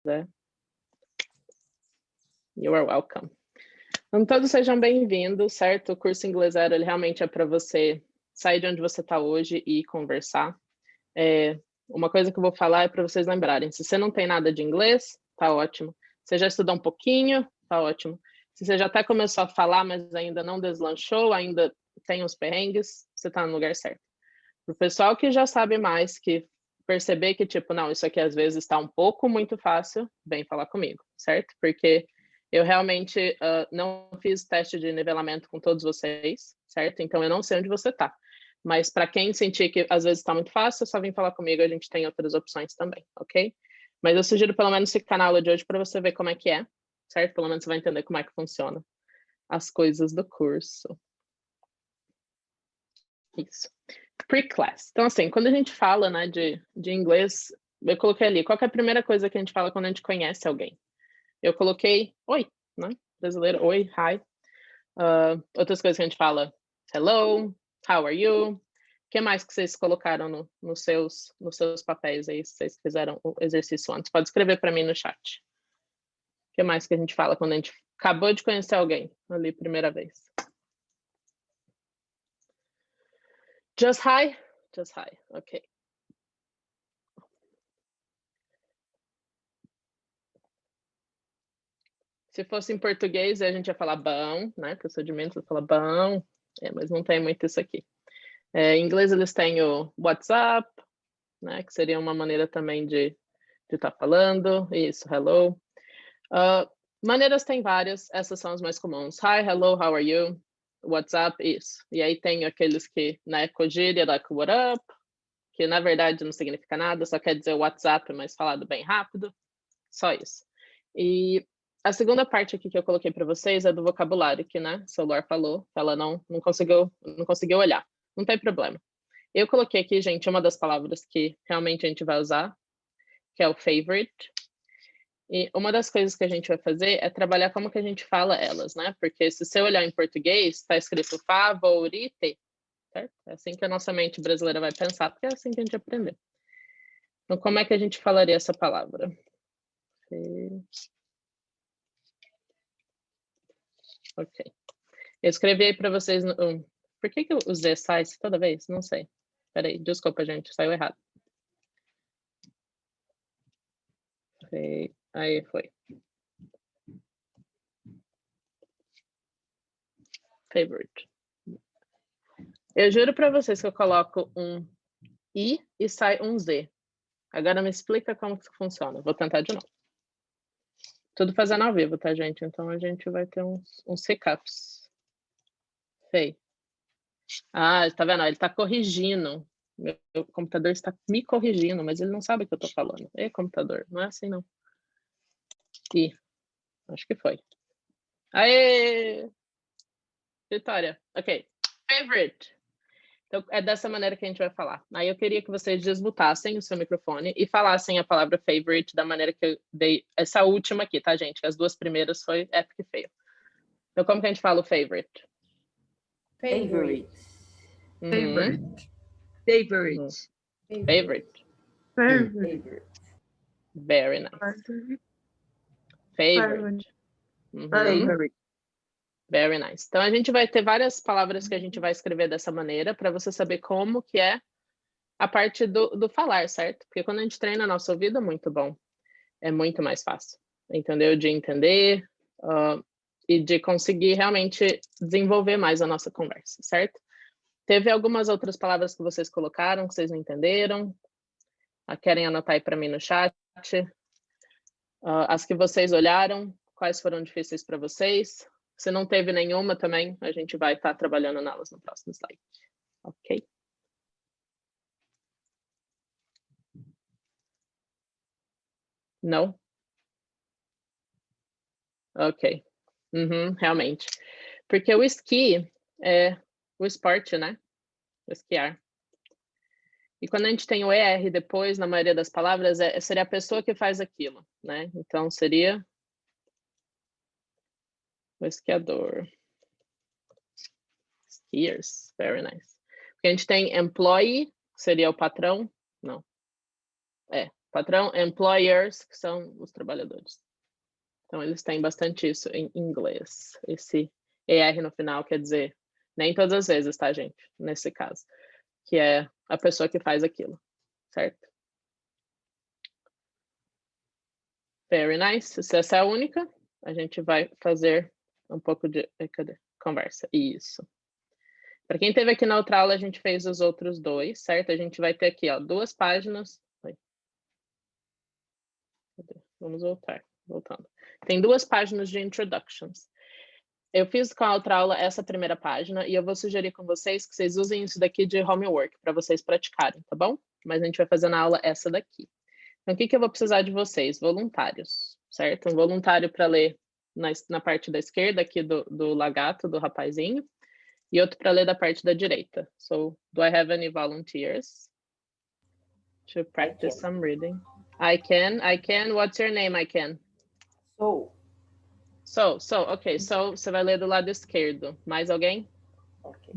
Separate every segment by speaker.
Speaker 1: quiser. You are welcome. Então, todos sejam bem-vindos, certo? O curso Inglês Zero, ele realmente é para você sair de onde você está hoje e conversar. Uma coisa que eu vou falar é para vocês lembrarem, se você não tem nada de inglês, tá ótimo. Se você já estudou um pouquinho, tá ótimo. Se você já até começou a falar, mas ainda não deslanchou, ainda tem uns perrengues, você está no lugar certo. Para o pessoal que já sabe mais, que perceber que, tipo, não, isso aqui às vezes está um pouco muito fácil, vem falar comigo, certo? Porque eu realmente não fiz teste de nivelamento com todos vocês, certo? Então, eu não sei onde você está. Mas para quem sentir que às vezes está muito fácil, só vem falar comigo, a gente tem outras opções também, ok? Mas eu sugiro pelo menos ficar na aula de hoje para você ver como é que é, certo? Pelo menos você vai entender como é que funciona as coisas do curso. Isso. Pre-class. Então, assim, quando a gente fala, né, de inglês, eu coloquei ali, qual que é a primeira coisa que a gente fala quando a gente conhece alguém? Eu coloquei oi, né? Brasileiro, oi, hi. Outras coisas que a gente fala, hello, how are you? O que mais que vocês colocaram nos seus papéis aí, se vocês fizeram o exercício antes? Pode escrever para mim no chat. O que mais que a gente fala quando a gente acabou de conhecer alguém ali, primeira vez? Just hi? Just hi, ok. Se fosse em português, a gente ia falar bom, né? Que eu sou de Minas, eu falo bom, mas não tem muito isso aqui. Em inglês, eles têm o WhatsApp, né? Que seria uma maneira também de estar falando. Isso, hello. Maneiras tem várias, essas são as mais comuns. Hi, hello, how are you? WhatsApp, isso. E aí tem aqueles que, né, cogíria, like what up, que na verdade não significa nada, só quer dizer WhatsApp, mas falado bem rápido. Só isso. E a segunda parte aqui que eu coloquei para vocês é do vocabulário, que, né, o celular falou, que ela não conseguiu olhar. Não tem problema. Eu coloquei aqui, gente, uma das palavras que realmente a gente vai usar, que é o favorite. E uma das coisas que a gente vai fazer é trabalhar como que a gente fala elas, né? Porque se você olhar em português, está escrito favorite, certo? É assim que a nossa mente brasileira vai pensar, porque é assim que a gente aprendeu. Então, como é que a gente falaria essa palavra? Ok. Eu escrevi aí para vocês... Por que o Z sai toda vez? Não sei. Peraí, desculpa, gente, saiu errado. Aí foi. Favorite. Eu juro para vocês que eu coloco um I e sai um Z. Agora me explica como que isso funciona. Vou tentar de novo. Tudo fazendo ao vivo, tá, gente? Então a gente vai ter uns recaps. Sei. Tá vendo? Ele tá corrigindo. Meu computador está me corrigindo, mas ele não sabe o que eu tô falando. Computador, não é assim não. Ih, acho que foi. Aê! Vitória. Ok. Favorite. Então, é dessa maneira que a gente vai falar. Aí eu queria que vocês desmutassem o seu microfone e falassem a palavra favorite da maneira que eu dei essa última aqui, tá, gente? As duas primeiras foi epic e fail. Então, como que a gente fala o favorite?
Speaker 2: Favorite.
Speaker 1: Favorite.
Speaker 2: Favorite.
Speaker 1: Favorite.
Speaker 2: Favorite.
Speaker 1: Very nice. Favorite.
Speaker 2: Favorite.
Speaker 1: Very nice. Então, a gente vai ter várias palavras que a gente vai escrever dessa maneira para você saber como que é a parte do falar, certo? Porque quando a gente treina nosso ouvido é muito bom. É muito mais fácil, entendeu? De entender e de conseguir realmente desenvolver mais a nossa conversa, certo? Teve algumas outras palavras que vocês colocaram que vocês não entenderam? Querem anotar aí para mim no chat? As que vocês olharam, quais foram difíceis para vocês? Se não teve nenhuma também, a gente vai estar trabalhando nelas no próximo slide. Ok? Não? Ok. Realmente. Porque o esqui é o esporte, né? O esquiar. E quando a gente tem o ER depois, na maioria das palavras, seria a pessoa que faz aquilo, né? Então, seria o esquiador. Skiers, very nice. Porque a gente tem employee, seria o patrão. Não. patrão, employers, que são os trabalhadores. Então, eles têm bastante isso em inglês. Esse ER no final quer dizer, nem todas as vezes, tá, gente? Nesse caso, que é a pessoa que faz aquilo, certo? Very nice. Se essa é a única, a gente vai fazer um pouco de conversa. Isso. Para quem esteve aqui na outra aula, a gente fez os outros dois, certo? A gente vai ter aqui, ó, 2 páginas. Vamos voltar. Voltando. Tem 2 páginas de introductions. Eu fiz com a outra aula essa primeira página e eu vou sugerir com vocês que vocês usem isso daqui de homework para vocês praticarem, tá bom? Mas a gente vai fazer na aula essa daqui. Então, o que eu vou precisar de vocês? Voluntários, certo? Um voluntário para ler na parte da esquerda aqui do lagarto, do rapazinho, e outro para ler da parte da direita. So, do I have any volunteers to practice some reading? I can. What's your name, I can? Ok. So, você vai ler do lado esquerdo. Mais alguém?
Speaker 2: Okay.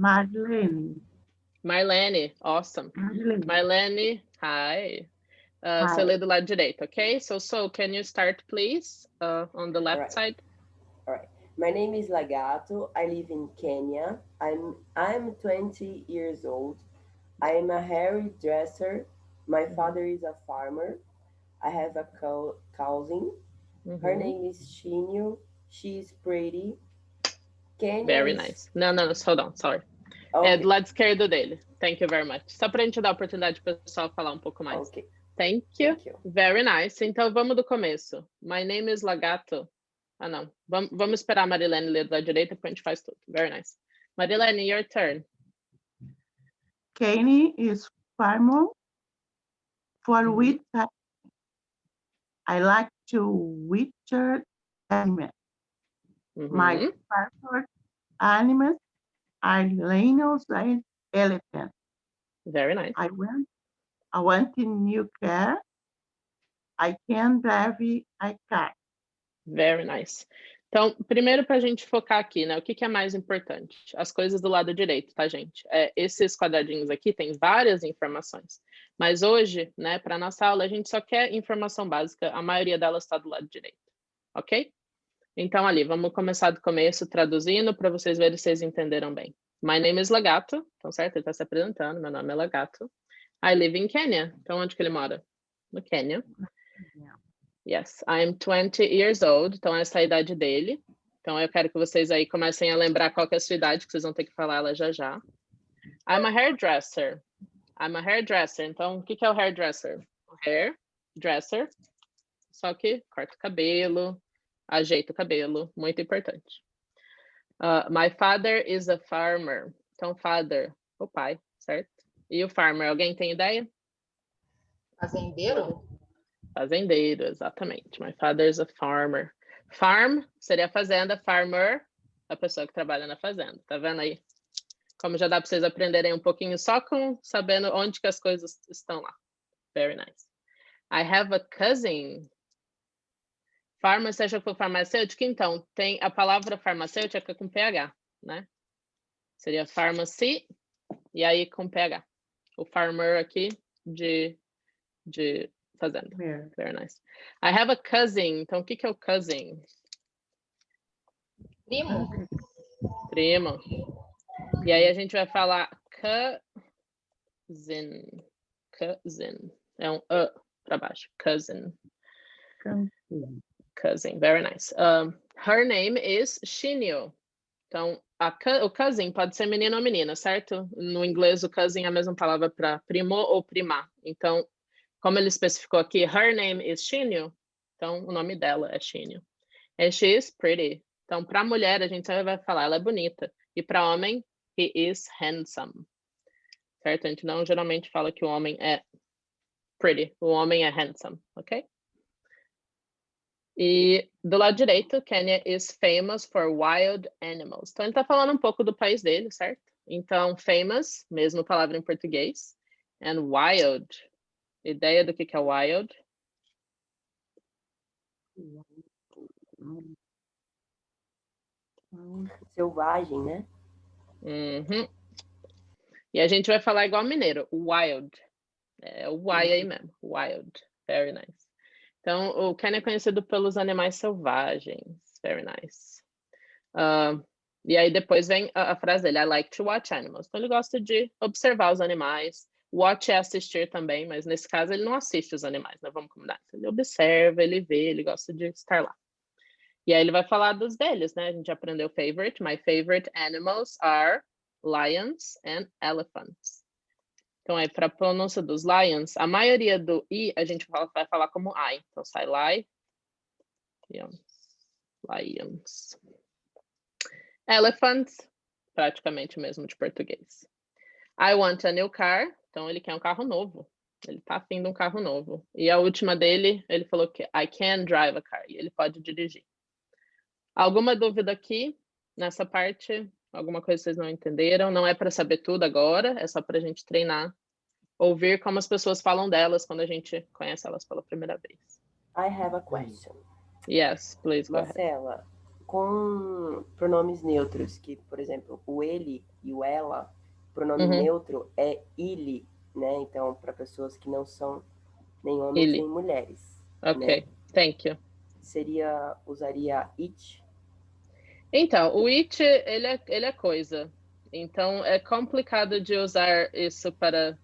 Speaker 1: Marlene, awesome. Marlene, hi. Você lê do lado direito, ok? So, can you start, please, on the left side?
Speaker 3: All right. My name is Lagato. I live in Kenya. I'm 20 years old. I'm a hairdresser. My father is a farmer. I have a cousin. Her name is Shinyo. She's pretty. Kenya
Speaker 1: Very nice. No, hold on, sorry.
Speaker 3: Okay.
Speaker 1: É do lado esquerdo dele. Thank you very much. Só para a gente dar a oportunidade para o pessoal falar um pouco mais.
Speaker 3: Okay.
Speaker 1: Thank you. Very nice. Então, vamos do começo. My name is Lagato. Ah, não. Vamos esperar a Marilene ler da direita, porque a gente faz tudo. Very nice. Marilene, your turn.
Speaker 4: Kenny is farmer for which I like to witcher animals. My favorite animals are lions and elephants.
Speaker 1: Very nice.
Speaker 4: I want a new car. I can drive a car.
Speaker 1: Very nice. Então, primeiro para a gente focar aqui, né? O que é mais importante? As coisas do lado direito, tá, gente? Esses quadradinhos aqui tem várias informações. Mas hoje, né, para nossa aula, a gente só quer informação básica. A maioria delas está do lado direito, ok? Então, ali, vamos começar do começo, traduzindo, para vocês verem se vocês entenderam bem. My name is Lagato. Então, certo? Ele está se apresentando. Meu nome é Lagato. I live in Kenya. Então, onde que ele mora? No Quênia. Yes, I'm 20 years old, então essa é a idade dele. Então eu quero que vocês aí comecem a lembrar qual que é a sua idade, que vocês vão ter que falar ela já já. I'm a hairdresser. Então, o que é o hairdresser? O hairdresser, só que corta o cabelo, ajeita o cabelo, muito importante. My father is a farmer. Então, father, o pai, certo? E o farmer, alguém tem ideia?
Speaker 2: Fazendeiro?
Speaker 1: Fazendeiro, exatamente. My father is a farmer. Farm seria a fazenda, farmer, a pessoa que trabalha na fazenda. Tá vendo aí? Como já dá para vocês aprenderem um pouquinho só com sabendo onde que as coisas estão lá. Very nice. I have a cousin. Farmer, você achou que foi farmacêutico? Então, tem a palavra farmacêutica com PH, né? Seria pharmacy, e aí com PH. O farmer aqui de fazenda. Very nice. I have a cousin. Então, o que é o cousin? Primo. E aí a gente vai falar cousin. É um para baixo. Cousin. Very nice. Her name is Shinyo. Então, o cousin pode ser menino ou menina, certo? No inglês, o cousin é a mesma palavra para primo ou prima. Então, como ele especificou aqui, her name is Shinyo, então o nome dela é Shinyo. And she is pretty. Então, para mulher, a gente sempre vai falar, ela é bonita. E para homem, he is handsome. Certo? A gente não geralmente fala que o homem é pretty, o homem é handsome, ok? E do lado direito, Kenya is famous for wild animals. Então, ele está falando um pouco do país dele, certo? Então, famous, mesma palavra em português. And wild. Ideia do que é wild?
Speaker 3: Selvagem, né?
Speaker 1: E a gente vai falar igual mineiro, wild. É o Y aí mesmo, wild. Very nice. Então, o Ken é conhecido pelos animais selvagens. Very nice. E aí depois vem a frase dele, I like to watch animals. Então ele gosta de observar os animais. Watch é assistir também, mas nesse caso ele não assiste os animais, né? Vamos combinar. Ele observa, ele vê, ele gosta de estar lá. E aí ele vai falar dos deles, né? A gente aprendeu favorite. My favorite animals are lions and elephants. Então aí para a pronúncia dos lions, a maioria do I a gente vai falar como I. Então sai lions. Elephants, praticamente o mesmo de português. I want a new car. Então, ele quer um carro novo. Ele tá afim de um carro novo. E a última dele, ele falou que I can drive a car. E ele pode dirigir. Alguma dúvida aqui nessa parte? Alguma coisa que vocês não entenderam? Não é para saber tudo agora, é só para a gente treinar. Ouvir como as pessoas falam delas quando a gente conhece elas pela primeira vez.
Speaker 3: I have a question.
Speaker 1: Yes, please go ahead.
Speaker 3: Marcela, com pronomes neutros, que, por exemplo, o ele e o ela, pronome neutro é ele, né? Então, para pessoas que não são nem homens nem mulheres.
Speaker 1: Ok,
Speaker 3: né?
Speaker 1: thank you.
Speaker 3: Usaria it?
Speaker 1: Então, o it, ele é coisa. Então, é complicado de usar isso para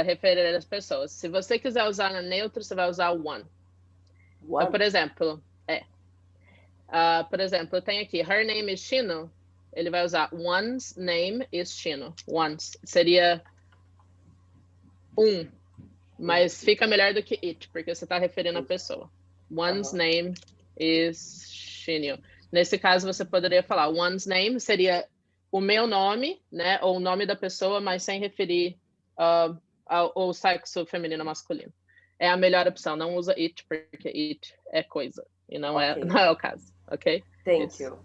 Speaker 1: referir as pessoas. Se você quiser usar no neutro, você vai usar one. Então, por exemplo, eu tenho aqui, her name is Shino. Ele vai usar one's name is Shino. One's. Seria mas fica melhor do que it, porque você está referindo a pessoa. One's name is Shino. Nesse caso, você poderia falar one's name seria o meu nome, né, ou o nome da pessoa, mas sem referir ao sexo feminino ou masculino. É a melhor opção, não usa it, porque it é coisa, e não é o caso, ok?
Speaker 3: Thank you.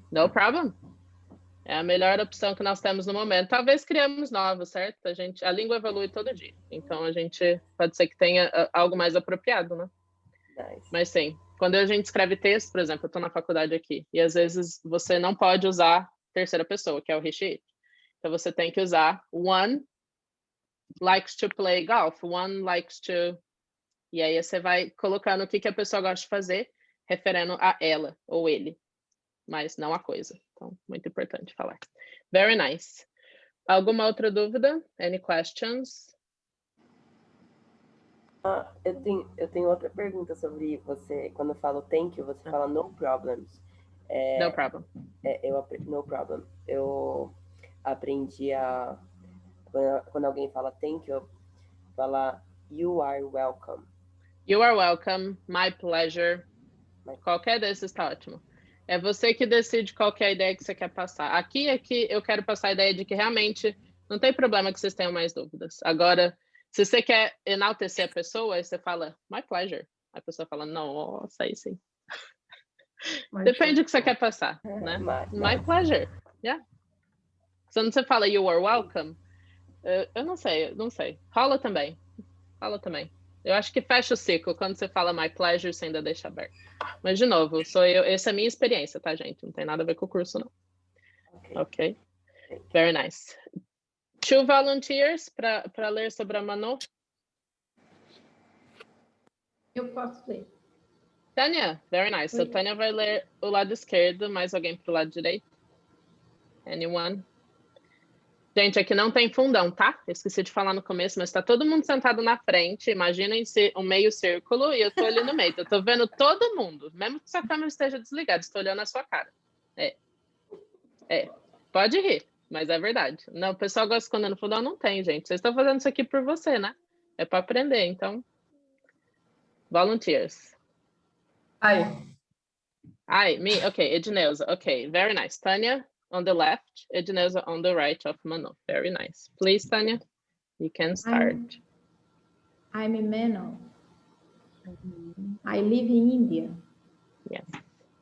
Speaker 1: No problem. É a melhor opção que nós temos no momento. Talvez criamos novos, certo? A língua evolui todo dia, então a gente pode ser que tenha algo mais apropriado, né?
Speaker 3: Nice.
Speaker 1: Mas sim, quando a gente escreve texto, por exemplo, eu estou na faculdade aqui, e às vezes você não pode usar terceira pessoa, que é o he, she. Então você tem que usar one likes to play golf, one likes to... E aí você vai colocando o que a pessoa gosta de fazer, referendo a ela ou ele, mas não a coisa. Então, muito importante falar. Very nice. Alguma outra dúvida? Any questions?
Speaker 3: Eu tenho outra pergunta sobre você. Quando eu falo thank you, você fala no problems.
Speaker 1: No problem.
Speaker 3: No problem. Eu aprendi a... Quando alguém fala thank you, falar you are welcome.
Speaker 1: You are welcome. My pleasure. Qualquer desses está ótimo. É você que decide qual que é a ideia que você quer passar. Aqui eu quero passar a ideia de que realmente não tem problema que vocês tenham mais dúvidas. Agora, se você quer enaltecer a pessoa, aí você fala, my pleasure. A pessoa fala, nossa, aí sim. Depende do que você quer passar, né? My pleasure. Yeah. Quando você fala you are welcome, eu não sei. Rola também. Eu acho que fecha o ciclo quando você fala my pleasure, você ainda deixa aberto. Mas, de novo, essa é a minha experiência, tá, gente? Não tem nada a ver com o curso, não. Ok? Very nice. 2 volunteers para ler sobre a Manu?
Speaker 5: Eu posso ler.
Speaker 1: Tânia, very nice. So, Tânia vai ler o lado esquerdo, mais alguém pro lado direito? Anyone? Gente, aqui não tem fundão, tá? Eu esqueci de falar no começo, mas tá todo mundo sentado na frente. Imaginem-se um meio círculo e eu tô ali no meio. Eu tô vendo todo mundo, mesmo que sua câmera esteja desligada, estou olhando a sua cara. Pode rir, mas é verdade. Não, o pessoal gosta de esconder no fundão, não tem, gente. Vocês estão fazendo isso aqui por você, né? É para aprender, então. Volunteers. Me? Okay, Edneuza. Okay, very nice. Tanya on the left, Edneuza on the right of Manu. Very nice. Please, Tanya, you can start.
Speaker 5: I'm Manu. I live in India.
Speaker 1: Yes.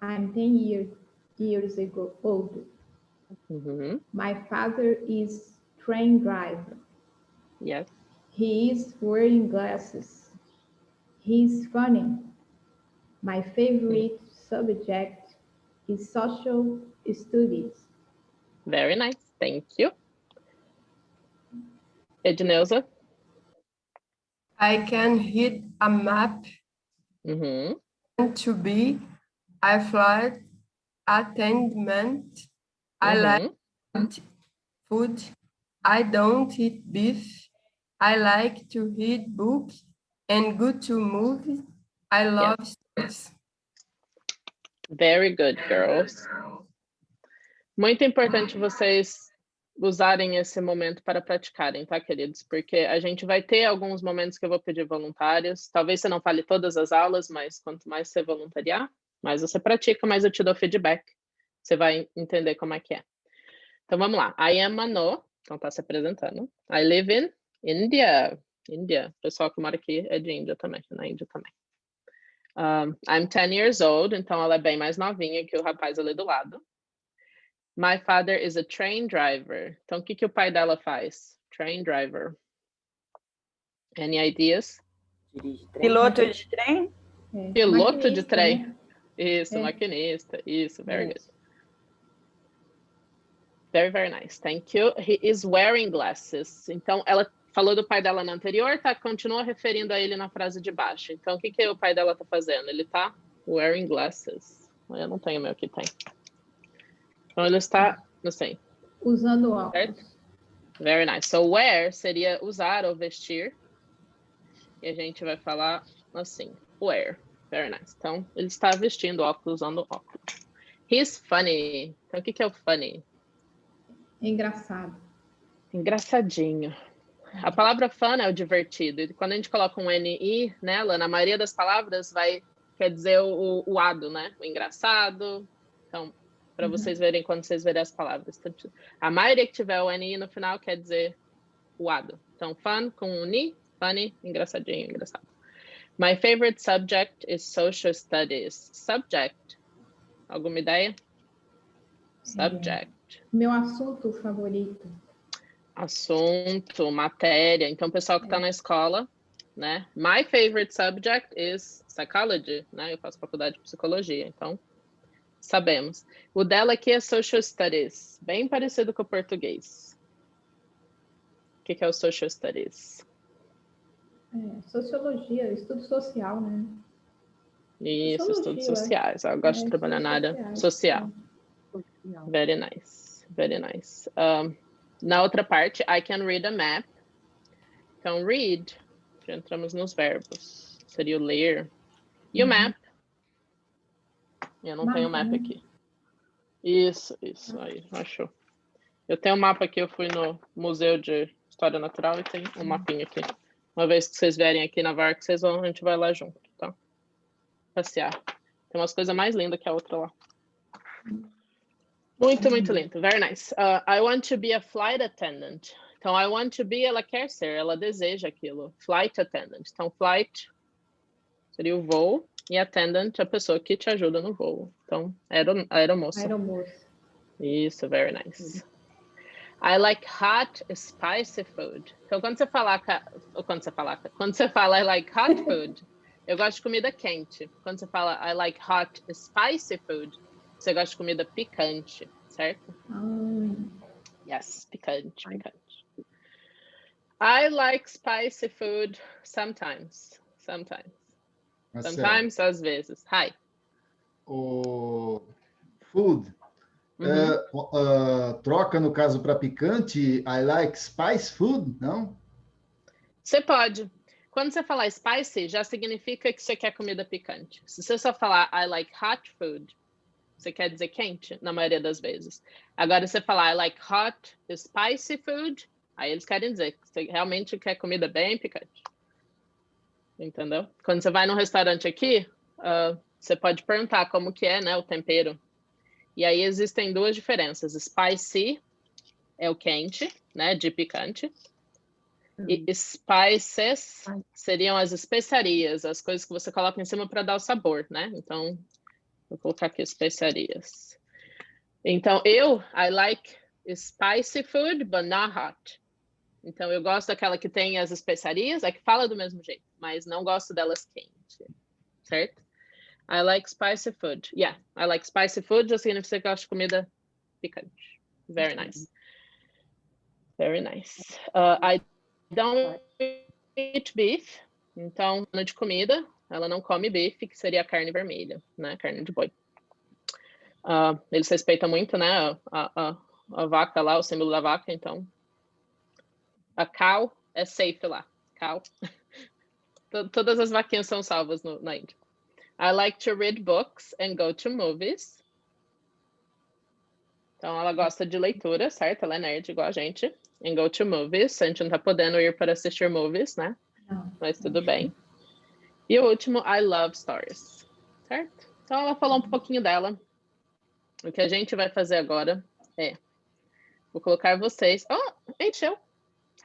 Speaker 5: I'm 10 years old. My father is train driver.
Speaker 1: Yes.
Speaker 5: He is wearing glasses. He's funny. My favorite subject is social studies.
Speaker 1: Very nice. Thank you. Edneuza.
Speaker 6: I can read a map.
Speaker 1: Uhum.
Speaker 6: To be a flight attendant. I like food. I don't eat beef. I like to read books and go to movies. I love sports.
Speaker 1: Very good, girls. Muito importante vocês usarem esse momento para praticarem, tá, queridos? Porque a gente vai ter alguns momentos que eu vou pedir voluntários. Talvez você não fale todas as aulas, mas quanto mais você voluntariar, mais você pratica, mais eu te dou feedback. Você vai entender como é que é. Então, vamos lá. I am Mano. Então, tá se apresentando. I live in India. India. O pessoal que mora aqui é de Índia também, na Índia também. I'm 10 years old. Então, ela é bem mais novinha que o rapaz ali do lado. My father is a train driver. Então, o que o pai dela faz? Train driver. Any ideas?
Speaker 3: Dirige trem.
Speaker 2: Piloto de trem?
Speaker 1: Piloto de
Speaker 5: Maquinista,
Speaker 1: trem.
Speaker 5: né?
Speaker 1: Isso, maquinista. Isso, very good. Very, very nice. Thank you. He is wearing glasses. Então, ela falou do pai dela no anterior, tá? Continua referindo a ele na frase de baixo. Então, o que o pai dela tá fazendo? Ele tá wearing glasses. Eu não tenho o meu aqui, tem. Então, ele está, não sei.
Speaker 5: Usando óculos.
Speaker 1: Certo? Very nice. So, wear seria usar ou vestir. E a gente vai falar assim, wear. Very nice. Então, ele está vestindo óculos, usando óculos. He's funny. Então, o que é o funny?
Speaker 5: Engraçado.
Speaker 1: Engraçadinho. A palavra fun é o divertido. E quando a gente coloca um NI nela, na maioria das palavras quer dizer o ado, né? O engraçado. Então, para vocês verem quando vocês verem as palavras. A maioria que tiver o NI no final quer dizer o ado. Então, fun com um ni, funny, engraçadinho, engraçado. My favorite subject is social studies. Subject. Alguma ideia? Subject.
Speaker 5: Meu assunto favorito.
Speaker 1: Assunto, matéria. Então, pessoal que está na escola, né? My favorite subject is psychology, né? Eu faço faculdade de psicologia, então sabemos. O dela aqui é social studies, bem parecido com o português. O que é o social studies?
Speaker 5: Sociologia, estudo social, né?
Speaker 1: Isso,
Speaker 5: Sociologia,
Speaker 1: estudos sociais. Eu gosto de trabalhar na área social. Very nice, very nice. Na outra parte, I can read a map. Então, read, já entramos nos verbos. Seria o ler. E o map? Eu não tenho map aqui. Isso, aí, achou. Eu tenho um mapa aqui, eu fui no Museu de História Natural e tem um mapinha aqui. Uma vez que vocês vierem aqui na VARC, a gente vai lá junto, tá? Passear. Tem umas coisas mais lindas que a outra lá. Muito, muito lindo. Very nice. I want to be a flight attendant. Então, I want to be, ela quer ser, ela deseja aquilo. Flight attendant. Então, flight seria o voo e attendant, a pessoa que te ajuda no voo. Então, aeromoça.
Speaker 5: Aeromoça.
Speaker 1: Isso, very nice. I like hot, spicy food. Então, quando você fala I like hot food, eu gosto de comida quente. Quando você fala I like hot, spicy food, você gosta de comida picante, certo? Yes, picante. I like spicy food sometimes. Sometimes, às vezes. Hi.
Speaker 7: O food. Troca, no caso, para picante, I like spice food, não?
Speaker 1: Você pode. Quando você falar spicy, já significa que você quer comida picante. Se você só falar I like hot food, você quer dizer quente, na maioria das vezes. Agora, se você falar I like hot, spicy food, aí eles querem dizer que você realmente quer comida bem picante. Entendeu? Quando você vai num restaurante aqui, você pode perguntar como que é, né, o tempero. E aí existem duas diferenças. Spicy é o quente, né, de picante. E spices seriam as especiarias, as coisas que você coloca em cima para dar o sabor, né? Então, vou colocar aqui especiarias. Então, I like spicy food, but not hot. Então, eu gosto daquela que tem as especiarias, é que fala do mesmo jeito, mas não gosto delas quentes, certo? I like spicy food. Yeah, I like spicy food já significa que eu gosto de comida picante. Very nice. Very nice. I don't eat beef. Então, de comida, ela não come bife, que seria a carne vermelha, né? Carne de boi. Eles respeitam muito, né? A vaca lá, o símbolo da vaca, então. A cow é safe lá. Cow. Todas as vaquinhas são salvas na Índia. I like to read books and go to movies. Então, ela gosta de leitura, certo? Ela é nerd igual a gente. And go to movies. A gente não tá podendo ir para assistir movies, né?
Speaker 5: Não.
Speaker 1: Mas tudo bem. E o último, I love stories. Certo? Então, ela falou um pouquinho dela. O que a gente vai fazer agora é... Vou colocar vocês... Oh, encheu.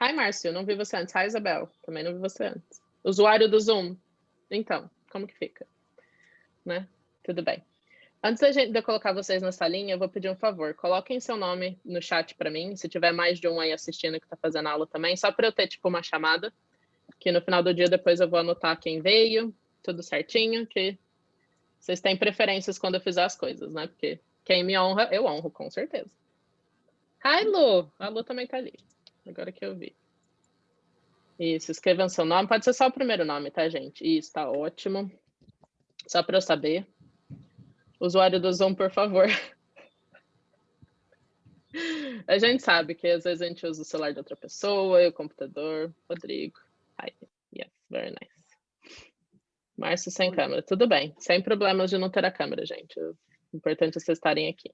Speaker 1: Hi, Márcio. Não vi você antes. Hi, Isabel. Também não vi você antes. Usuário do Zoom. Então, como que fica? Né? Tudo bem. Antes de eu colocar vocês na salinha, eu vou pedir um favor. Coloquem seu nome no chat para mim, se tiver mais de um aí assistindo que está fazendo aula também, só para eu ter tipo uma chamada, que no final do dia depois eu vou anotar quem veio, tudo certinho, que vocês têm preferências quando eu fizer as coisas, né? Porque quem me honra, eu honro, com certeza. Hi, Lu! A Lu também tá ali, agora que eu vi. Isso, escrevam seu nome, pode ser só o primeiro nome, tá, gente? Isso, tá ótimo. Só para eu saber. Usuário do Zoom, por favor. A gente sabe que às vezes a gente usa o celular de outra pessoa, o computador. Rodrigo. Hi. Yes, very nice. Márcio sem câmera. Tudo bem. Sem problemas de não ter a câmera, gente. O importante é vocês estarem aqui.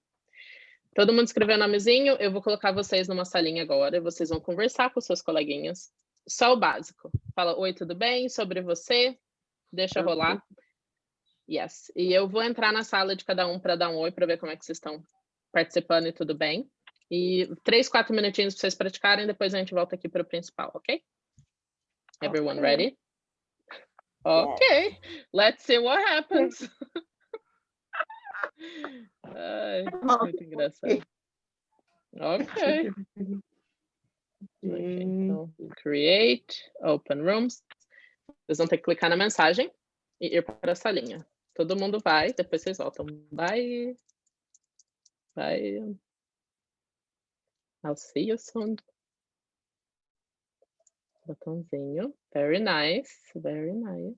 Speaker 1: Todo mundo escreveu o nomezinho. Eu vou colocar vocês numa salinha agora. Vocês vão conversar com seus coleguinhas. Só o básico. Fala, oi, tudo bem? Sobre você. Deixa rolar. Yes. E eu vou entrar na sala de cada um para dar um oi, para ver como é que vocês estão participando e tudo bem. E 3, 4 minutinhos para vocês praticarem, depois a gente volta aqui para o principal, ok? Everyone ready? Ok. Let's see what happens. Ai, muito engraçado. Ok. Então, create, open rooms. Vocês vão ter que clicar na mensagem e ir para a salinha. Todo mundo vai, depois vocês voltam. Bye. Bye. I'll see you soon. Botãozinho. Very nice. Very nice.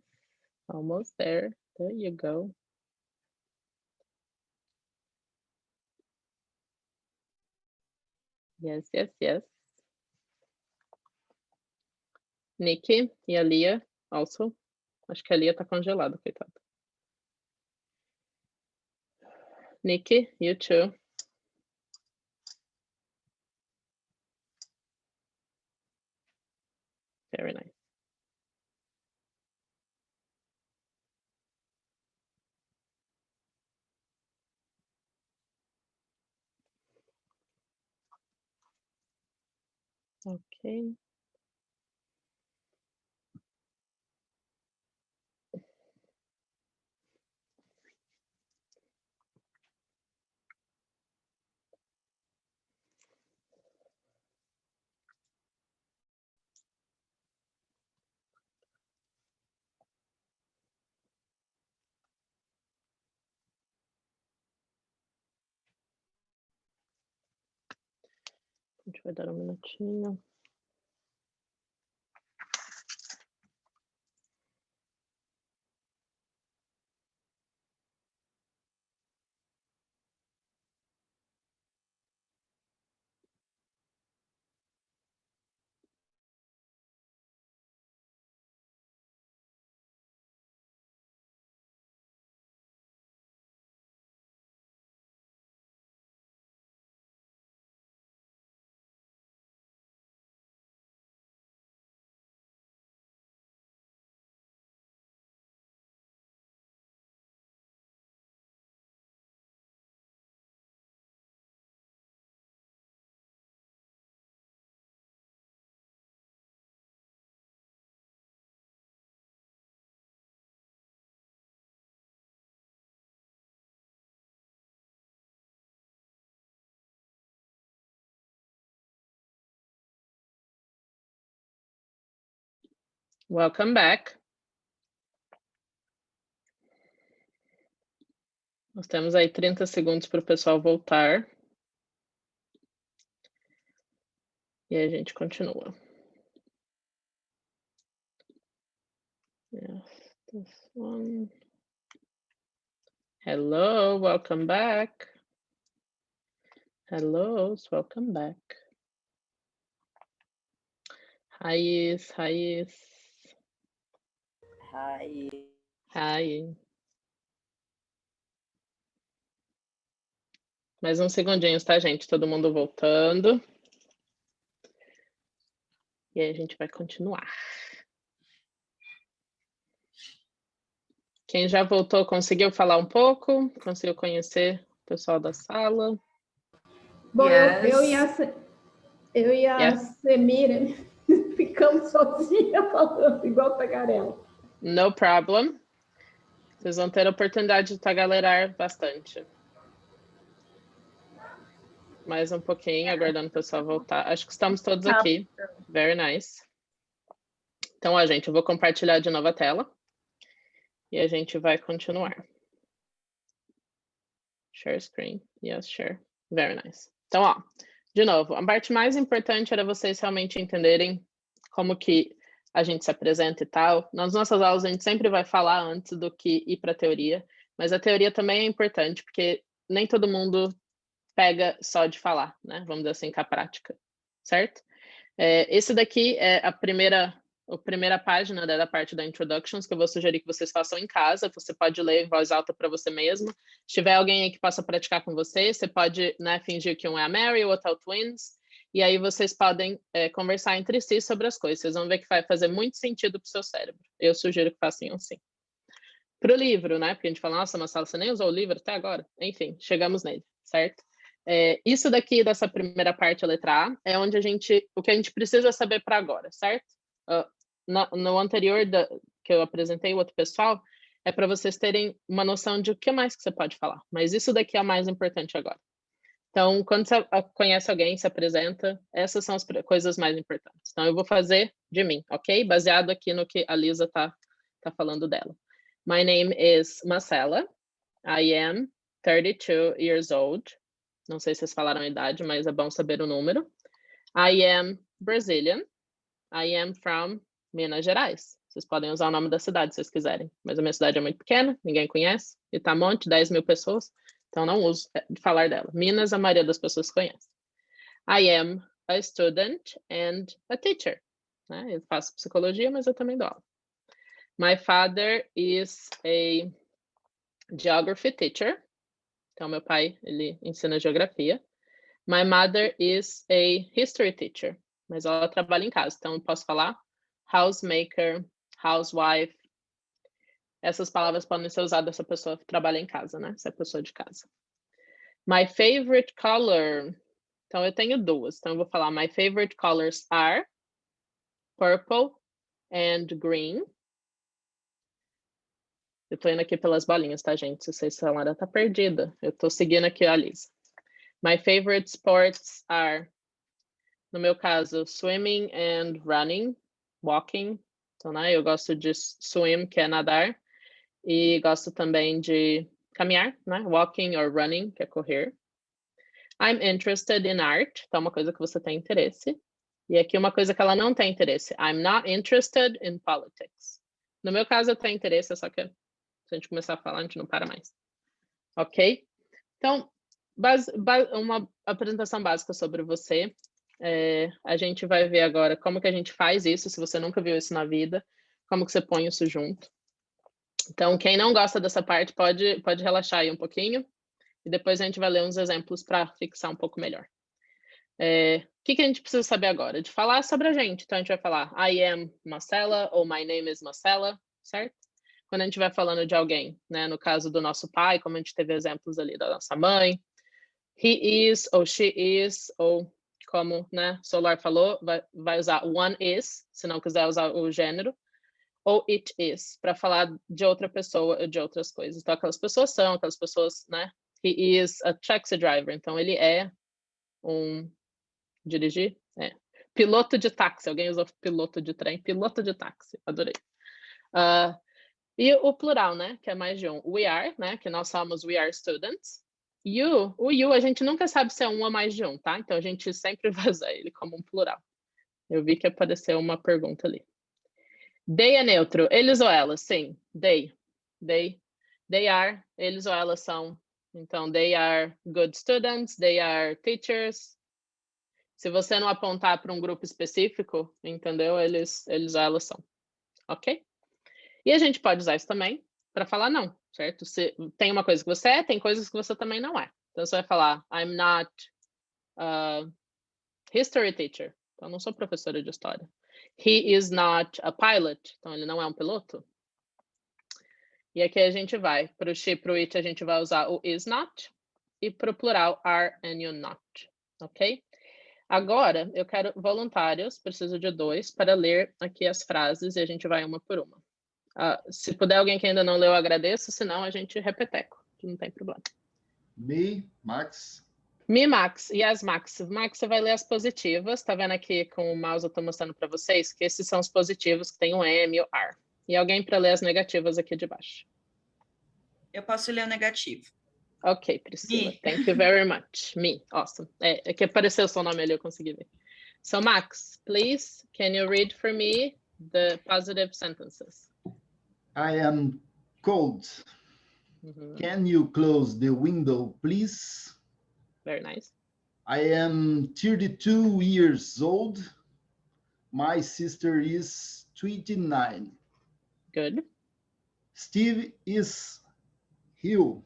Speaker 1: Almost there. There you go. Yes, yes, yes. Nikki e a Lia also. Acho que a Lia tá congelada, coitada. Nikki, you too. Very nice. Ok. A gente vai dar um minutinho. Welcome back. Nós temos aí 30 segundos para o pessoal voltar. E aí a gente continua. Yeah, this one. Hello, welcome back. Hello, welcome back. Raiz.
Speaker 3: Hi.
Speaker 1: Hi. Mais uns segundinhos, tá, gente? Todo mundo voltando. E aí a gente vai continuar. Quem já voltou, conseguiu falar um pouco? Conseguiu conhecer o pessoal da sala?
Speaker 5: Bom,
Speaker 6: Yes.
Speaker 5: eu e a
Speaker 1: Yes.
Speaker 5: Semira ficamos sozinhas falando igual tagarela.
Speaker 1: No problem. Vocês vão ter a oportunidade de tagarelar bastante. Mais um pouquinho, aguardando o pessoal voltar. Acho que estamos todos aqui. Very nice. Então, ó, gente, eu vou compartilhar de novo a tela. E a gente vai continuar. Share screen. Yes, share. Very nice. Então, ó, de novo, a parte mais importante era vocês realmente entenderem como que a gente se apresenta e tal. Nas nossas aulas, a gente sempre vai falar antes do que ir para a teoria, mas a teoria também é importante, porque nem todo mundo pega só de falar, né? Vamos dizer assim, com a prática, certo? Esse daqui é a primeira página da parte da Introductions, que eu vou sugerir que vocês façam em casa. Você pode ler em voz alta para você mesmo. Se tiver alguém aí que possa praticar com você, você pode, né, fingir que um é a Mary, o outro é o Twins, e aí vocês podem conversar entre si sobre as coisas. Vocês vão ver que vai fazer muito sentido para o seu cérebro. Eu sugiro que façam assim. Para o livro, né? Porque a gente fala, nossa, Marcelo, você nem usou o livro até agora. Enfim, chegamos nele, certo? Isso daqui, dessa primeira parte, a letra A, é onde o que a gente precisa saber para agora, certo? No anterior que eu apresentei, o outro pessoal, é para vocês terem uma noção de o que mais que você pode falar. Mas isso daqui é o mais importante agora. Então, quando você conhece alguém, se apresenta, essas são as coisas mais importantes. Então, eu vou fazer de mim, ok? Baseado aqui no que a Lisa tá falando dela. My name is Marcela. I am 32 years old. Não sei se vocês falaram a idade, mas é bom saber o número. I am Brazilian. I am from Minas Gerais. Vocês podem usar o nome da cidade se vocês quiserem. Mas a minha cidade é muito pequena, ninguém conhece. Itamonte, 10 mil pessoas. Então não uso de falar dela. Minas, a maioria das pessoas conhece. I am a student and a teacher. Né? Eu faço psicologia, mas eu também dou aula. My father is a geography teacher. Então, meu pai, ele ensina geografia. My mother is a history teacher. Mas ela trabalha em casa, então eu posso falar housemaker, housewife. Essas palavras podem ser usadas se a pessoa trabalha em casa, né? Se é pessoa de casa. My favorite color. Então, eu tenho duas. Então, eu vou falar my favorite colors are purple and green. Eu tô indo aqui pelas bolinhas, tá, gente? Se vocês falam, ela tá perdida. Eu tô seguindo aqui a Lisa. My favorite sports are, no meu caso, swimming and running, walking. Então, né, eu gosto de swim, que é nadar, e gosto também de caminhar, né? Walking or running, que é correr. I'm interested in art, então uma coisa que você tem interesse. E aqui uma coisa que ela não tem interesse. I'm not interested in politics. No meu caso, eu tenho interesse, só que se a gente começar a falar, a gente não para mais. Ok? Então, uma apresentação básica sobre você. A gente vai ver agora como que a gente faz isso, se você nunca viu isso na vida, como que você põe isso junto. Então, quem não gosta dessa parte, pode relaxar aí um pouquinho, e depois a gente vai ler uns exemplos para fixar um pouco melhor. O que a gente precisa saber agora? De falar sobre a gente. Então, a gente vai falar I am Marcela, ou my name is Marcela, certo? Quando a gente vai falando de alguém, né? No caso do nosso pai, como a gente teve exemplos ali da nossa mãe, he is, ou she is, ou como, né, Solar falou, vai usar one is, se não quiser usar o gênero, ou it is, para falar de outra pessoa ou de outras coisas. Então, aquelas pessoas são, aquelas pessoas, né? He is a taxi driver, então ele é dirigir? Piloto de táxi, alguém usou piloto de trem? Piloto de táxi, adorei. E o plural, né, que é mais de um. We are, né, que nós somos we are students. O you, a gente nunca sabe se é um ou mais de um, tá? Então, a gente sempre vai usar ele como um plural. Eu vi que apareceu uma pergunta ali. They é neutro. Eles ou elas? Sim. They. They are. Eles ou elas são. Então, they are good students. They are teachers. Se você não apontar para um grupo específico, entendeu? Eles ou elas são. Ok? E a gente pode usar isso também para falar não, certo? Se tem uma coisa que você é, tem coisas que você também não é. Então, você vai falar, I'm not a history teacher. Então, eu não sou professora de história. He is not a pilot. Então, ele não é um piloto. E aqui a gente vai, para o she, para o it, a gente vai usar o is not. E para o plural, are and you not. Ok? Agora, eu quero voluntários, preciso de 2, para ler aqui as frases e a gente vai uma por uma. Se puder alguém que ainda não leu, eu agradeço, senão a gente repeteco, que não tem problema.
Speaker 7: Me, Max.
Speaker 1: Me, Max. Yes, Max. Max, você vai ler as positivas. Tá vendo aqui com o mouse, eu tô mostrando para vocês que esses são os positivos que tem o M e o R. E alguém para ler as negativas aqui de baixo.
Speaker 8: Eu posso ler o negativo.
Speaker 1: Ok, Priscila.
Speaker 8: Me.
Speaker 1: Thank you very much. Me. Awesome. É que apareceu o seu nome ali, eu consegui ver. So, Max, please, can you read for me the positive sentences?
Speaker 7: I am cold.
Speaker 1: Mm-hmm.
Speaker 7: Can you close the window, please?
Speaker 1: Very nice.
Speaker 7: I am 32 years old. My sister is 29.
Speaker 1: Good.
Speaker 7: Steve is ill.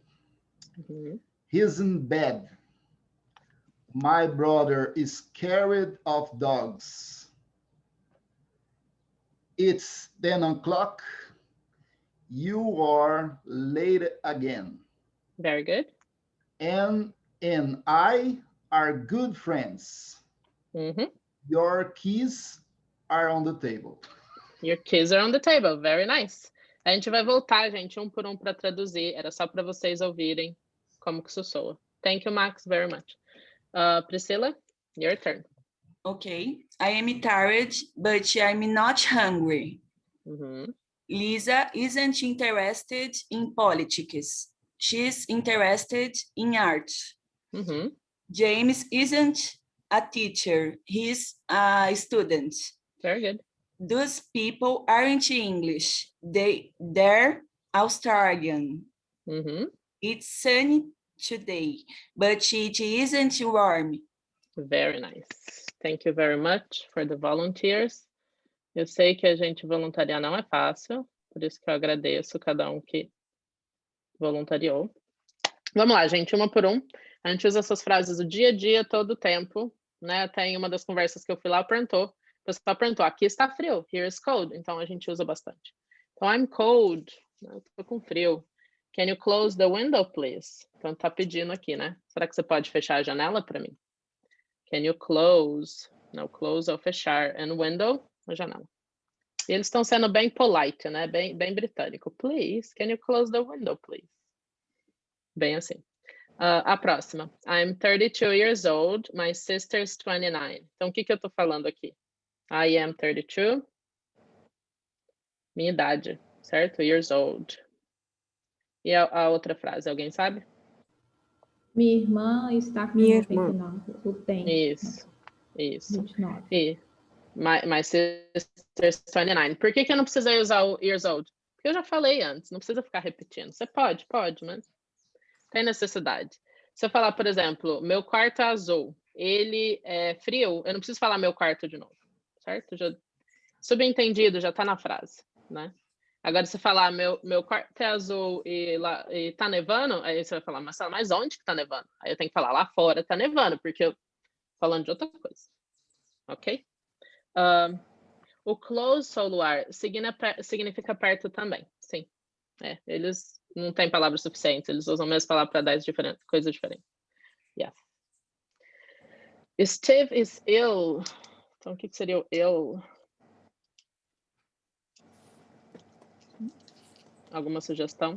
Speaker 1: Mm-hmm.
Speaker 7: He's in bed. My brother is scared of dogs. It's 10 o'clock. You are late again.
Speaker 1: Very good.
Speaker 7: Anne and I are good friends.
Speaker 1: Mm-hmm.
Speaker 7: Your keys are on the table.
Speaker 1: Your keys are on the table. Very nice. A gente vai voltar, gente, um por um para traduzir. Era só para vocês ouvirem como que isso soa. Thank you, Max, very much. Priscilla, your turn.
Speaker 8: Okay. I am tired, but I'm not hungry.
Speaker 1: Mm-hmm.
Speaker 8: Lisa isn't interested in politics. She's interested in art.
Speaker 1: Mm-hmm.
Speaker 8: James isn't a teacher. He's a student.
Speaker 1: Very good.
Speaker 8: Those people aren't English. They're Australian.
Speaker 1: Mm-hmm.
Speaker 8: It's sunny today, but it isn't warm.
Speaker 1: Very nice. Thank you very much for the volunteers. Eu sei que a gente voluntariar não é fácil, por isso que eu agradeço cada um que voluntariou. Vamos lá, gente, uma por um. A gente usa essas frases o dia a dia, todo o tempo, né? Até em uma das conversas que eu fui lá, o pessoal perguntou, aqui está frio, here is cold, então a gente usa bastante. Então, I'm cold, eu tô com frio. Can you close the window, please? Então, tá pedindo aqui, né? Será que você pode fechar a janela para mim? Can you close? Não, close é o fechar, and window, a janela. E eles estão sendo bem polite, né? Bem britânico. Please, can you close the window, please? Bem assim. A próxima. I'm 32 years old. My sister's 29. Então, o que eu tô falando aqui? I am 32. Minha idade, certo? Years old. E a outra frase, alguém sabe?
Speaker 5: Minha irmã está com
Speaker 2: Minha
Speaker 5: 99. O tem.
Speaker 1: Isso.
Speaker 5: 29.
Speaker 1: E my sister's 29. Por que eu não precisei usar o years old? Porque eu já falei antes, não precisa ficar repetindo. Você pode, mas tem necessidade. Se eu falar, por exemplo, meu quarto é azul, ele é frio, eu não preciso falar meu quarto de novo, certo? Subentendido, já está na frase, né? Agora, se falar meu quarto é azul e tá nevando, aí você vai falar, mas onde que tá nevando? Aí eu tenho que falar, lá fora tá nevando, porque eu tô falando de outra coisa, ok? O close, soluar, significa perto também, sim. Eles não têm palavras suficientes, eles usam a mesma palavra para dar coisas diferentes. Yes. Steve is ill. Então, o que seria o ill? Alguma sugestão?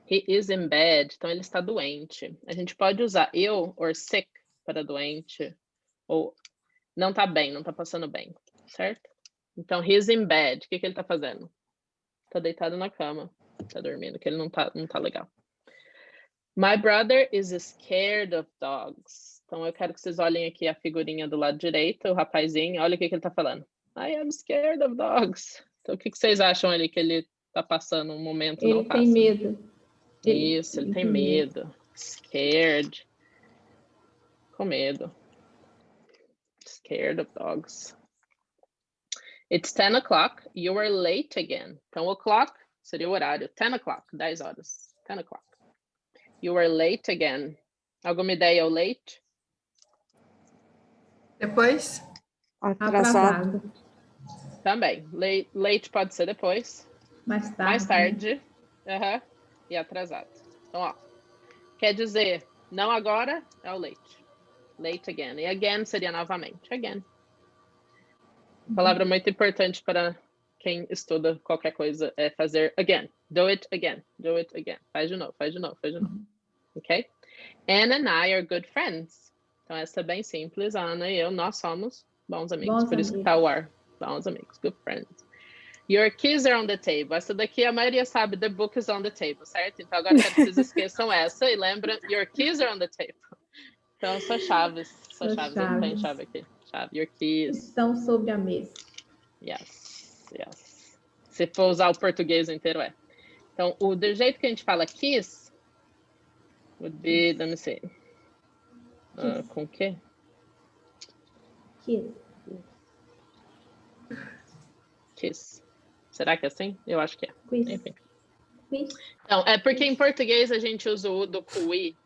Speaker 1: He is in bed. Então, ele está doente. A gente pode usar ill or sick para doente. Ou não está bem, não está passando bem. Certo? Então, he is in bed. O que ele está fazendo? Está deitado na cama. Está dormindo, que ele não tá legal. My brother is scared of dogs. Então, eu quero que vocês olhem aqui a figurinha do lado direito, o rapazinho. Olha o que ele está falando. I am scared of dogs. Então, o que vocês acham ali que ele tá passando um momento não
Speaker 5: Ele
Speaker 1: passa?
Speaker 5: tem medo.
Speaker 1: Isso, ele tem medo. Scared. Com medo. Scared of dogs. It's 10 o'clock. You are late again. Então, o'clock seria o horário. 10 o'clock, 10 horas. 10 o'clock. You are late again. Alguma ideia ao late?
Speaker 6: Depois?
Speaker 5: Atrasado.
Speaker 1: Também. Late pode ser depois.
Speaker 5: Mais tarde.
Speaker 1: Mais tarde. Aham. E atrasado. Então, ó. Quer dizer, não agora, é o late. Late again. E again seria novamente. Again. Palavra muito importante para quem estuda qualquer coisa é fazer again. Do it again. Do it again. Faz de novo, faz de novo, faz de novo. Ok? Anna and I are good friends. Então, essa é bem simples. A Ana e eu, nós somos bons amigos.
Speaker 5: Bons
Speaker 1: Por isso que tá
Speaker 5: amigos.
Speaker 1: o are. Bons amigos. Good friends. Your keys are on the table. Essa daqui a maioria sabe. The book is on the table, certo? Então, agora quero que vocês esqueçam essa e lembram. Your keys are on the table. Então, só chaves. Só
Speaker 5: Só
Speaker 1: chaves. Eu não tenho
Speaker 5: chaves.
Speaker 1: chave aqui. Chave. Your keys.
Speaker 5: Estão sobre a mesa.
Speaker 1: Yes, yes. Se for usar o português inteiro, é. Então, do jeito que a gente fala kiss, would be, let me see. Com o quê?
Speaker 5: Kiss.
Speaker 1: Kiss. Será que é assim? Eu acho que é.
Speaker 5: Quiz.
Speaker 1: Enfim.
Speaker 5: Quiz.
Speaker 1: Então, é porque em português a gente usa o do cui,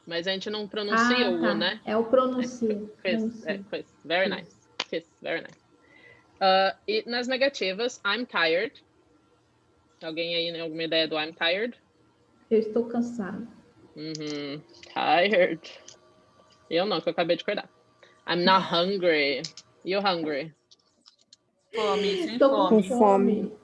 Speaker 1: mas a gente não pronuncia o
Speaker 5: tá.
Speaker 1: u, né?
Speaker 5: É o pronuncio.
Speaker 1: Quiz, quiz. Very nice. Kiss, very nice. E nas negativas, I'm tired. Alguém aí tem alguma ideia do I'm tired?
Speaker 5: Eu estou cansado.
Speaker 1: Tired. Eu não, que eu acabei de acordar. I'm not hungry. You hungry?
Speaker 8: Fome, sem
Speaker 5: Estou com
Speaker 8: fome.
Speaker 5: fome.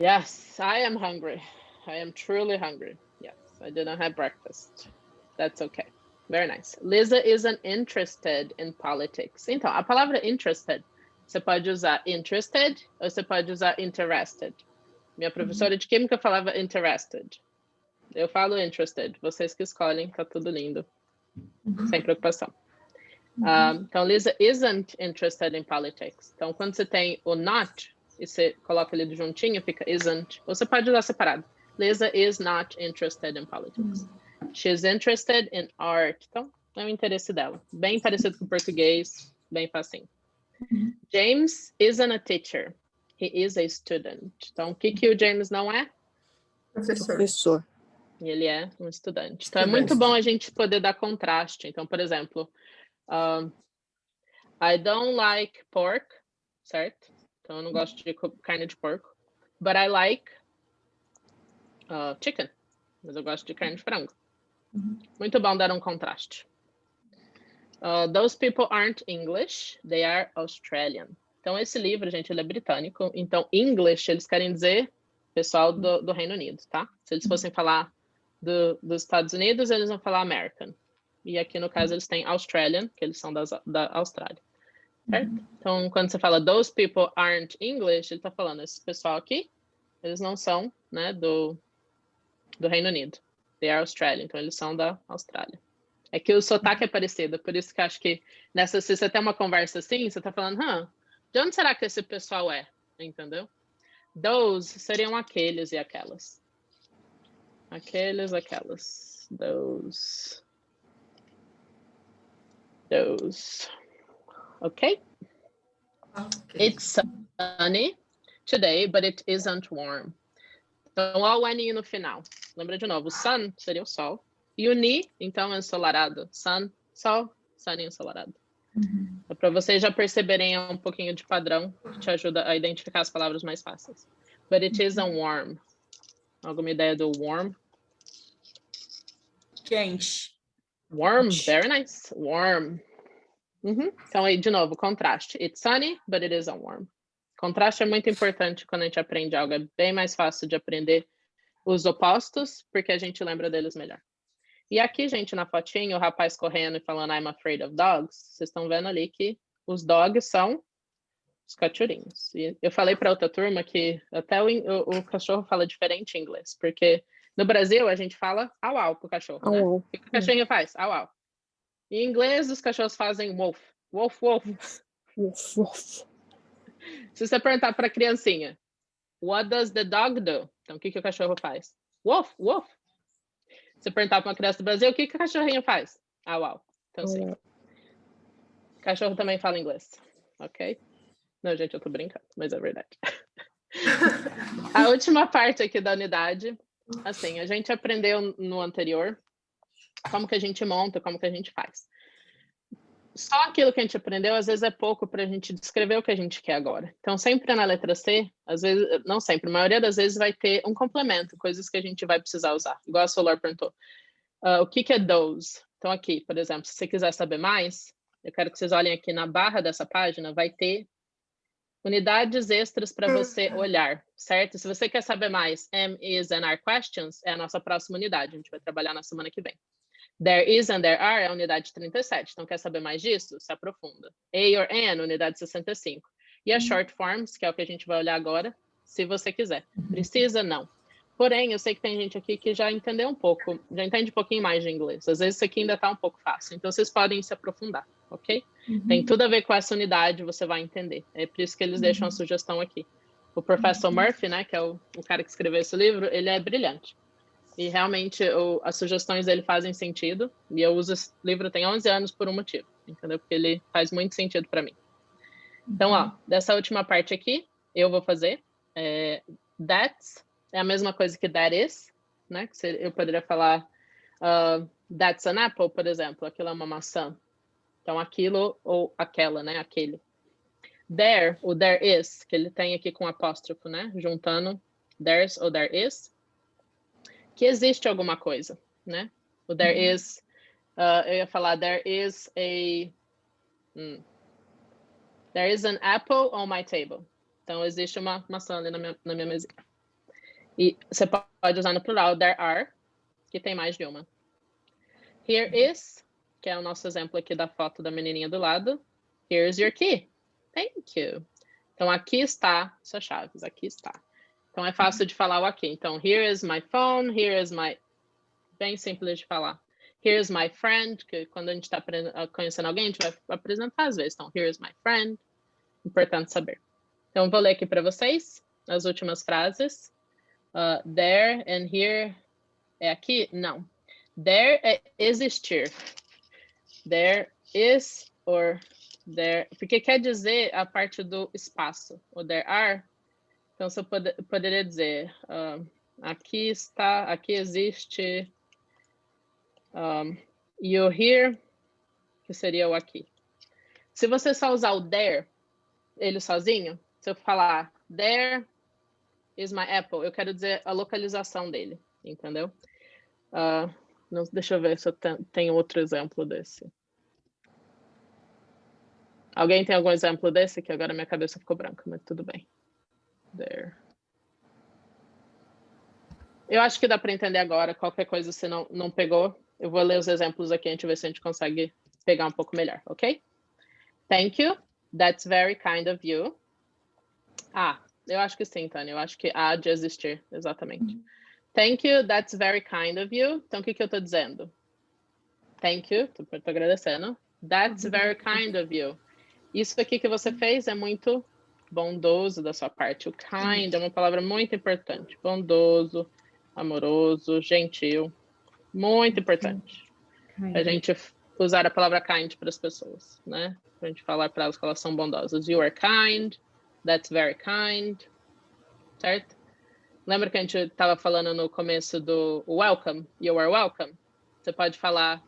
Speaker 1: Yes, I am hungry. I am truly hungry. Yes, I didn't have breakfast. That's okay. Very nice. Lisa isn't interested in politics. Então, a palavra interested, você pode usar interested ou você pode usar interested. Minha professora de química falava interested. Eu falo interested. Vocês que escolhem, tá tudo lindo. Sem preocupação. Então, Lisa isn't interested in politics. Então, quando você tem o not, e você coloca ele juntinho, fica isn't. Ou você pode usar separado. Lisa is not interested in politics. She's interested in art. Então, é o interesse dela. Bem parecido com o português, bem facinho. James isn't a teacher. He is a student. Então, o que o James não é?
Speaker 6: Professor.
Speaker 1: Ele é um estudante. Então, é muito bom a gente poder dar contraste. Então, por exemplo, I don't like pork, certo? Então, eu não gosto de carne de porco. But I like chicken. Mas eu gosto de carne de frango. Muito bom dar um contraste. Those people aren't English, they are Australian. Então, esse livro, gente, ele é britânico. Então, English, eles querem dizer pessoal do Reino Unido, tá? Se eles fossem falar dos Estados Unidos, eles vão falar American. E aqui, no caso, eles têm Australian, que eles são da Austrália. Certo? Então, quando você fala those people aren't English, ele tá falando, esse pessoal aqui, eles não são, né, do Reino Unido. They are Australian, então eles são da Austrália. É que o sotaque é parecido, por isso que eu acho que se você tem uma conversa assim, você tá falando, de onde será que esse pessoal é? Entendeu? Those seriam aqueles e aquelas. Aqueles, aquelas. Those. Okay? It's sunny today, but it isn't warm. Então, olha o aninho no final. Lembra de novo, sun seria o sol. E o ni, então, é ensolarado. Sun, sol, sun ensolarado. É para vocês já perceberem um pouquinho de padrão, que te ajuda a identificar as palavras mais fáceis. But it isn't warm. Alguma ideia do warm?
Speaker 8: Quente.
Speaker 1: Warm, very nice. Warm. Então, aí, de novo, contraste. It's sunny, but it isn't warm. Contraste é muito importante quando a gente aprende algo. É bem mais fácil de aprender os opostos, porque a gente lembra deles melhor. E aqui, gente, na fotinha, o rapaz correndo e falando I'm afraid of dogs. Vocês estão vendo ali que os dogs são os cachorrinhos. E eu falei para outra turma que até o cachorro fala diferente em inglês, porque no Brasil a gente fala au au pro cachorro, né? O que o cachorrinho faz? Au au. Em inglês, os cachorros fazem wolf. Wolf, wolf.
Speaker 6: Wolf, wolf.
Speaker 1: Se você perguntar para a criancinha, What does the dog do? Então, o que o cachorro faz? Woof, woof. Se perguntar para uma criança do Brasil, o que o cachorrinho faz? Ah, uau. Então, sim. Cachorro também fala inglês, ok? Não, gente, eu tô brincando, mas é verdade. A última parte aqui da unidade, assim, a gente aprendeu no anterior como que a gente monta, como que a gente faz. Só aquilo que a gente aprendeu, às vezes é pouco para a gente descrever o que a gente quer agora. Então, sempre na letra C, às vezes, não sempre, a maioria das vezes vai ter um complemento, coisas que a gente vai precisar usar. Igual a Solar perguntou. O que é those? Então, aqui, por exemplo, se você quiser saber mais, eu quero que vocês olhem aqui na barra dessa página, vai ter unidades extras para você olhar, certo? Se você quer saber mais, am, is and are questions, é a nossa próxima unidade, a gente vai trabalhar na semana que vem. There is and there are é a unidade 37, então quer saber mais disso? Se aprofunda. A or an, unidade 65. E as short forms, que é o que a gente vai olhar agora, se você quiser. Precisa? Não. Porém, eu sei que tem gente aqui que já entendeu um pouco, já entende um pouquinho mais de inglês. Às vezes isso aqui ainda está um pouco fácil, então vocês podem se aprofundar, ok? Tem tudo a ver com essa unidade, você vai entender. É por isso que eles deixam a sugestão aqui. O professor Murphy, né, que é o cara que escreveu esse livro, ele é brilhante. E realmente as sugestões dele fazem sentido. E eu uso esse livro tem 11 anos por um motivo, entendeu? Porque ele faz muito sentido para mim. Então, ó, dessa última parte aqui, eu vou fazer. That's é a mesma coisa que that is, né? Que eu poderia falar that's an apple, por exemplo. Aquilo é uma maçã. Então, aquilo ou aquela, né? Aquele. There, o there is, que ele tem aqui com apóstrofo, né? Juntando there's ou there is. Que existe alguma coisa, né? O there is, eu ia falar there is there is an apple on my table. Então, existe uma maçã ali na minha mesinha. E você pode usar no plural, there are, que tem mais de uma. Here is, que é o nosso exemplo aqui da foto da menininha do lado. Here's your key. Thank you. Então, aqui está suas chaves, aqui está. Então, é fácil de falar o aqui. Então, here is my phone, here is my... Bem simples de falar. Here is my friend, que quando a gente está conhecendo alguém, a gente vai apresentar às vezes. Então, here is my friend. Importante saber. Então, vou ler aqui para vocês as últimas frases. There and here é aqui? Não. There é existir. There is or there... Porque quer dizer a parte do espaço. O there are... Então, você poderia dizer, aqui está, aqui existe, e o here, que seria o aqui. Se você só usar o there, ele sozinho, se eu falar, there is my apple, eu quero dizer a localização dele, entendeu? Deixa eu ver se eu tenho outro exemplo desse. Alguém tem algum exemplo desse? Que agora minha cabeça ficou branca, mas tudo bem. There. Eu acho que dá para entender agora. Qualquer coisa, se não pegou, eu vou ler os exemplos aqui, a gente vê se a gente consegue pegar um pouco melhor, ok? Thank you. That's very kind of you. Eu acho que sim, Tânia. Eu acho que há de existir, exatamente. Thank you. That's very kind of you. Então, o que eu estou dizendo? Thank you. Estou agradecendo. That's very kind of you. Isso aqui que você fez é muito bondoso da sua parte. O kind é uma palavra muito importante. Bondoso, amoroso, gentil. Muito importante. A gente usar a palavra kind para as pessoas, né? Para a gente falar para elas que elas são bondosas. You are kind. That's very kind. Certo? Lembra que a gente estava falando no começo do welcome? You are welcome. Você pode falar,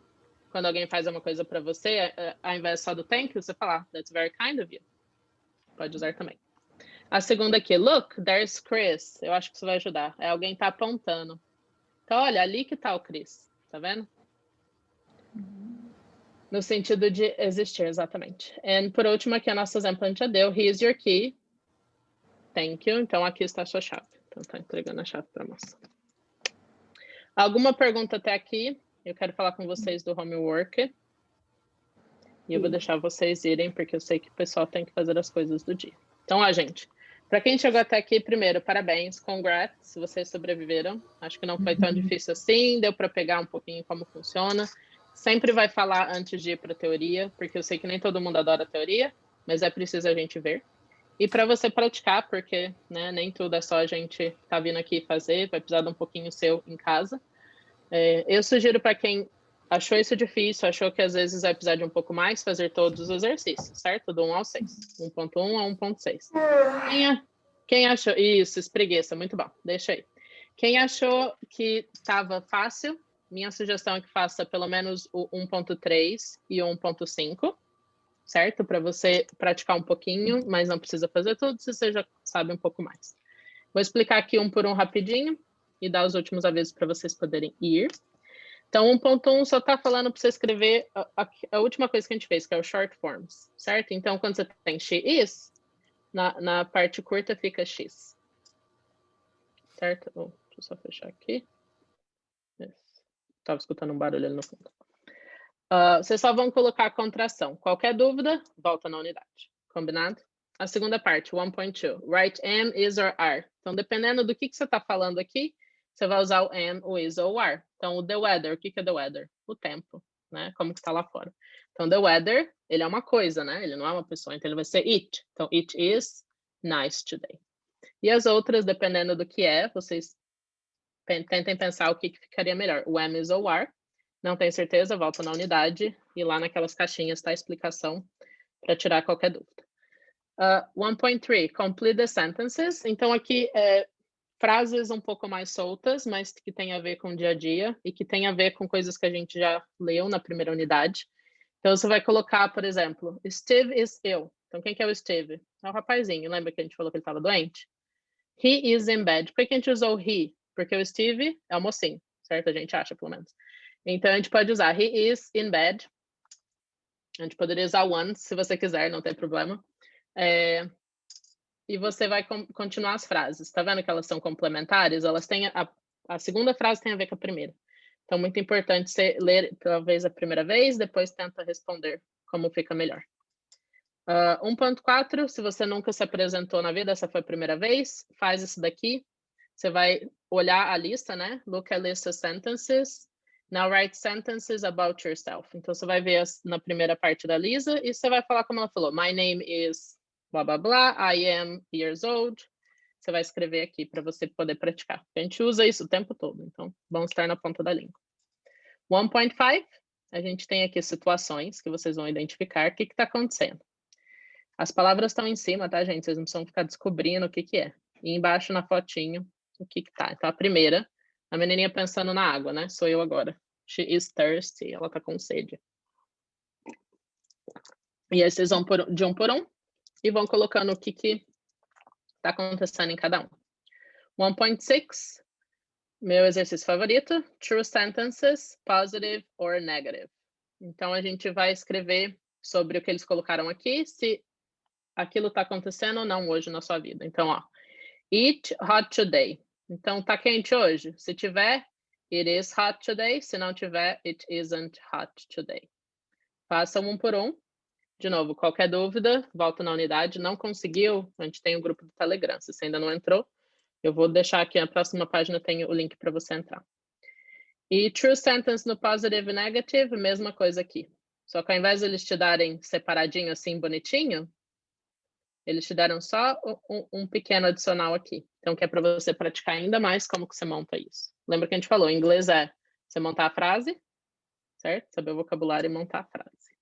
Speaker 1: quando alguém faz uma coisa para você, ao invés só do thank you, você falar, that's very kind of you. Pode usar também. A segunda aqui, look, there's Chris. Eu acho que isso vai ajudar. É alguém tá apontando. Então, olha, ali que tá o Chris. Tá vendo? No sentido de existir, exatamente. E por último, aqui, o nosso exemplo a gente já deu. Here's your key. Thank you. Então, aqui está a sua chave. Então, tá entregando a chave para a moça. Alguma pergunta até aqui? Eu quero falar com vocês do homework. E eu vou deixar vocês irem, porque eu sei que o pessoal tem que fazer as coisas do dia. Então, ó, gente, para quem chegou até aqui, primeiro, parabéns, congrats, vocês sobreviveram. Acho que não foi tão difícil assim, deu para pegar um pouquinho como funciona. Sempre vai falar antes de ir para a teoria, porque eu sei que nem todo mundo adora a teoria, mas é preciso a gente ver. E para você praticar, porque né, nem tudo é só a gente tá vindo aqui fazer, vai precisar de um pouquinho seu em casa. Eu sugiro para quem achou isso difícil, achou que às vezes vai precisar de um pouco mais, fazer todos os exercícios, certo? Do 1 ao 6. 1.1 a 1.6. Quem achou... Isso, espreguiça, muito bom. Deixa aí. Quem achou que estava fácil, minha sugestão é que faça pelo menos o 1.3 e o 1.5, certo? Para você praticar um pouquinho, mas não precisa fazer tudo, se você já sabe um pouco mais. Vou explicar aqui um por um rapidinho e dar os últimos avisos para vocês poderem ir. Então, 1.1 só está falando para você escrever a última coisa que a gente fez, que é o short forms, certo? Então, quando você tem she is, na parte curta fica x. Certo? Deixa eu só fechar aqui. Estava escutando um barulho ali no fundo. Vocês só vão colocar a contração. Qualquer dúvida, volta na unidade. Combinado? A segunda parte, 1.2. Write am, is or are. Então, dependendo do que você está falando aqui, você vai usar o am, o is ou o are. Então, o the weather, o que é the weather? O tempo, né? Como que está lá fora. Então, the weather, ele é uma coisa, né? Ele não é uma pessoa, então ele vai ser it. Então, it is nice today. E as outras, dependendo do que é, vocês tentem pensar o que ficaria melhor. O am, is ou are. Não tem certeza, volta na unidade e lá naquelas caixinhas está a explicação para tirar qualquer dúvida. 1.3, complete the sentences. Então, aqui frases um pouco mais soltas, mas que tem a ver com o dia a dia e que tem a ver com coisas que a gente já leu na primeira unidade. Então, você vai colocar, por exemplo, Steve is ill. Então, quem que é o Steve? É o rapazinho. Lembra que a gente falou que ele estava doente? He is in bed. Por que a gente usou he? Porque o Steve é o mocinho, certo? A gente acha, pelo menos. Então, a gente pode usar he is in bed. A gente poderia usar one, se você quiser, não tem problema. E você vai continuar as frases. Tá vendo que elas são complementares? Elas têm a segunda frase tem a ver com a primeira. Então, muito importante você ler talvez a primeira vez, depois tenta responder como fica melhor. 1.4, se você nunca se apresentou na vida, essa foi a primeira vez, faz isso daqui. Você vai olhar a lista, né? Look at list of sentences. Now write sentences about yourself. Então, você vai ver na primeira parte da Lisa e você vai falar como ela falou. My name is blá, blá, blá. I am years old. Você vai escrever aqui para você poder praticar. A gente usa isso o tempo todo, então vamos estar na ponta da língua. 1.5, a gente tem aqui situações que vocês vão identificar o que está acontecendo. As palavras estão em cima, tá, gente? Vocês não precisam ficar descobrindo o que é. E embaixo na fotinho, o que tá. Então, a primeira, a menininha pensando na água, né? Sou eu agora. She is thirsty. Ela tá com sede. E aí vocês vão de um por um e vão colocando o que tá acontecendo em cada um. 1.6, meu exercício favorito. True sentences, positive or negative. Então, a gente vai escrever sobre o que eles colocaram aqui, se aquilo tá acontecendo ou não hoje na sua vida. Então, ó, It hot today. Então, tá quente hoje? Se tiver, it is hot today. Se não tiver, it isn't hot today. Faça um por um. De novo, qualquer dúvida, volta na unidade. Não conseguiu? A gente tem um grupo do Telegram. Se você ainda não entrou, eu vou deixar aqui na próxima página, tem o link para você entrar. E true sentence no positive e negative, mesma coisa aqui. Só que ao invés de eles te darem separadinho assim, bonitinho, eles te deram só um pequeno adicional aqui. Então, que é para você praticar ainda mais como que você monta isso. Lembra que a gente falou, em inglês é você montar a frase, certo? Saber o vocabulário e montar a frase.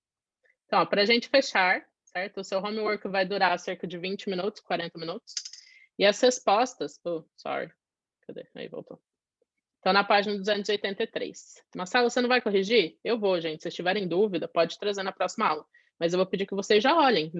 Speaker 1: Então, para a gente fechar, certo? O seu homework vai durar cerca de 20 minutos, 40 minutos. E as respostas... Cadê? Aí, voltou. Então, na página 283. Marcelo, você não vai corrigir? Eu vou, gente. Se tiverem dúvida, pode trazer na próxima aula. Mas eu vou pedir que vocês já olhem.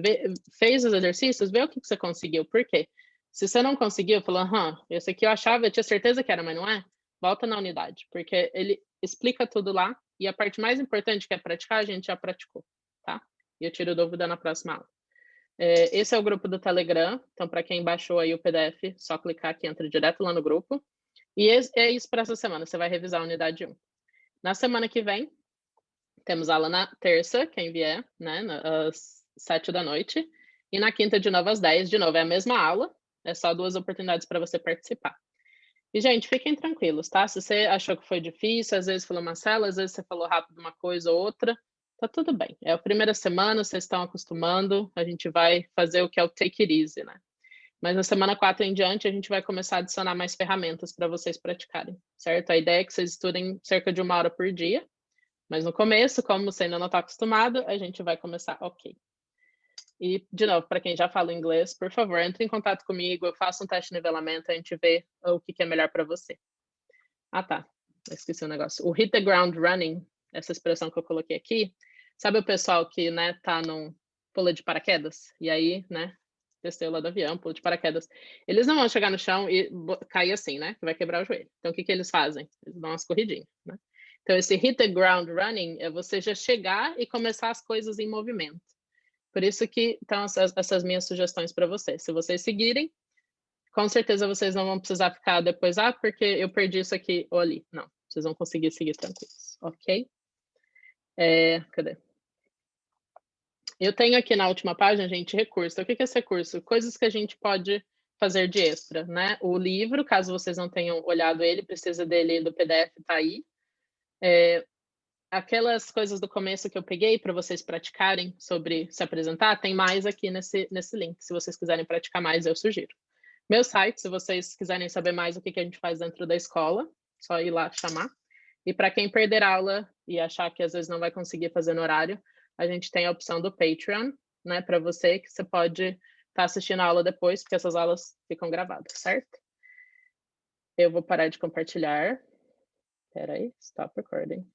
Speaker 1: Fez os exercícios, vê o que você conseguiu. Por quê? Se você não conseguiu, falou, esse aqui eu achava, eu tinha certeza que era, mas não é, volta na unidade. Porque ele explica tudo lá. E a parte mais importante, que é praticar, a gente já praticou, tá? E eu tiro dúvida na próxima aula. Esse é o grupo do Telegram. Então, para quem baixou aí o PDF, só clicar aqui, entra direto lá no grupo. E é isso para essa semana. Você vai revisar a unidade 1. Na semana que vem, temos aula na terça, quem vier, né, às 7 da noite. E na quinta, de novo, às 10. De novo, é a mesma aula. É só 2 oportunidades para você participar. E, gente, fiquem tranquilos, tá? Se você achou que foi difícil, às vezes falou Marcelo, às vezes você falou rápido uma coisa ou outra, Tá tudo bem. É a primeira semana, vocês estão acostumando, a gente vai fazer o que é o take it easy, né? Mas na semana 4 em diante, a gente vai começar a adicionar mais ferramentas para vocês praticarem, certo? A ideia é que vocês estudem cerca de 1 hora por dia, mas no começo, como você ainda não está acostumado, a gente vai começar ok. E, de novo, para quem já fala inglês, por favor, entre em contato comigo, eu faço um teste de nivelamento, a gente vê o que é melhor para você. Ah, tá. Eu esqueci um negócio. O hit the ground running, essa expressão que eu coloquei aqui, sabe o pessoal que, né, tá num pula de paraquedas? E aí, né, desceu lá do avião, pula de paraquedas. Eles não vão chegar no chão e cair assim, né, que vai quebrar o joelho. Então, o que eles fazem? Eles dão umas corridinhas, né? Então, esse hit the ground running é você já chegar e começar as coisas em movimento. Por isso que estão essas minhas sugestões para vocês. Se vocês seguirem, com certeza vocês não vão precisar ficar depois, porque eu perdi isso aqui ou ali. Não, vocês vão conseguir seguir tranquilos, ok? Cadê? Eu tenho aqui na última página, gente, recurso. O que é esse recurso? Coisas que a gente pode fazer de extra, né? O livro, caso vocês não tenham olhado ele, precisa dele do PDF, tá aí. Aquelas coisas do começo que eu peguei para vocês praticarem sobre se apresentar, tem mais aqui nesse link. Se vocês quiserem praticar mais, eu sugiro. Meu site, se vocês quiserem saber mais o que a gente faz dentro da escola, só ir lá chamar. E para quem perder aula e achar que às vezes não vai conseguir fazer no horário, a gente tem a opção do Patreon, né, para você, que você pode estar assistindo a aula depois, porque essas aulas ficam gravadas, certo? Eu vou parar de compartilhar. Espera aí, stop recording.